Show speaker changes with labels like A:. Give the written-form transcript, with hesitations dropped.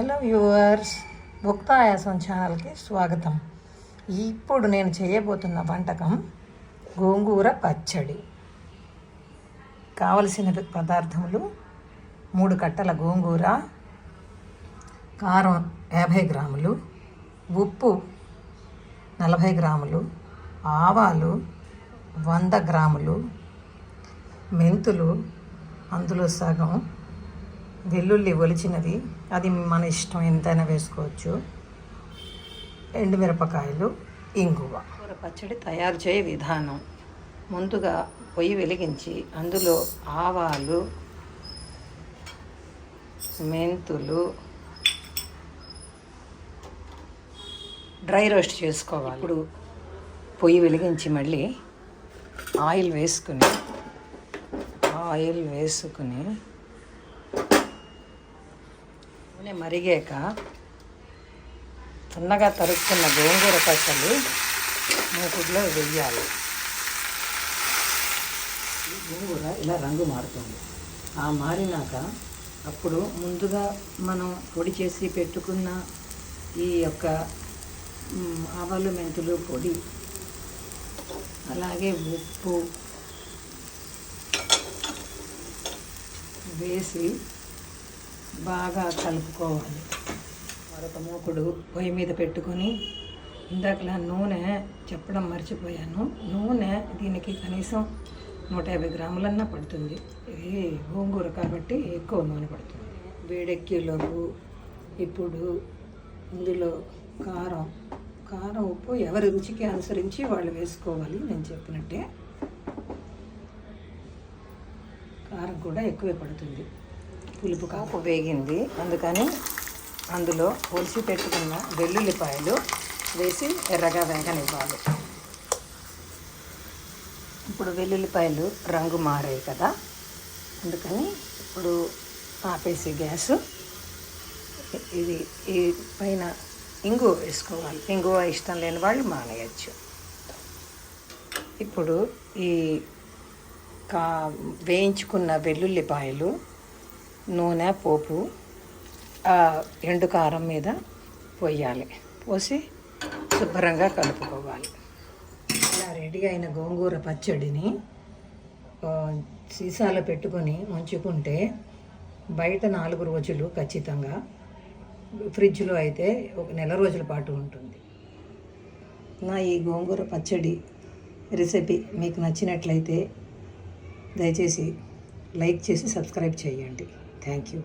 A: Hello viewers, ముక్తాయాసం ఛానల్కి స్వాగతం. ఇప్పుడు నేను చేయబోతున్న వంటకం గోంగూర పచ్చడి. కావలసిన పదార్థములు: 3 కట్టల గోంగూర, కారం 50 గ్రాములు, ఉప్పు 40 గ్రాములు, ఆవాలు 100 గ్రాములు, మెంతులు అందులో సగం, వెల్లుల్లి ఒలిచినది, అది మన ఇష్టం, ఎంతైనా వేసుకోవచ్చు, ఎండుమిరపకాయలు, ఇంగువ. కూర పచ్చడి తయారు చేయ విధానం: ముందుగా పొయ్యి వెలిగించి అందులో ఆవాలు, మెంతులు డ్రై రోస్ట్ చేసుకోవాలి. ఇప్పుడు పొయ్యి వెలిగించి మళ్ళీ ఆయిల్ వేసుకుని నూనె మరిగాక సన్నగా తరుక్కున్న గోంగూర పచ్చళ్ళు మూకుడులో వేయాలి. గోంగూర ఇలా రంగు మారుతుంది. మారినాక అప్పుడు ముందుగా మనం పొడి చేసి పెట్టుకున్న ఈ యొక్క ఆవాలు, మెంతులు పొడి, అలాగే ఉప్పు వేసి బాగా కలుపుకోవాలి. మరొక మూకుడు పొయ్యి మీద పెట్టుకొని, ఇందాకలా నూనె చెప్పడం మర్చిపోయాను, నూనె దీనికి కనీసం 150 గ్రాములన్నా పడుతుంది. ఇది గోంగూర కాబట్టి ఎక్కువ నూనె పడుతుంది. వేడెక్కేలోపు ఇప్పుడు ఇందులో కారం ఉప్పు ఎవరి రుచికి అనుసరించి వాళ్ళు వేసుకోవాలి. నేను చెప్పినట్టే కారం కూడా ఎక్కువే పడుతుంది. పులుపు కాపు వేగింది, అందుకని అందులో ఒలిచి పెట్టుకున్న వెల్లుల్లిపాయలు వేసి ఎర్రగా వేగనివ్వాలి. ఇప్పుడు వెల్లుల్లిపాయలు రంగు మారాయి కదా, అందుకని ఇప్పుడు ఆపేసి గ్యాసు ఈ పైన ఇంగువ వేసుకోవాలి. ఇంగువ ఇష్టం లేని వాళ్ళు మానేయచ్చు. ఇప్పుడు ఈ వేయించుకున్న వెల్లుల్లిపాయలు, నూనె, పోపు ఎండు కారం మీద పోయాలి. పోసి శుభ్రంగా కలుపుకోవాలి. ఇలా రెడీగా అయిన గోంగూర పచ్చడిని సీసాలో పెట్టుకొని ఉంచుకుంటే బయట 4 రోజులు ఖచ్చితంగా, ఫ్రిడ్జ్లో అయితే 1 నెల రోజుల పాటు ఉంటుంది. నా ఈ గోంగూర పచ్చడి రెసిపీ మీకు నచ్చినట్లయితే దయచేసి లైక్ చేసి సబ్స్క్రైబ్ చేయండి. Thank you.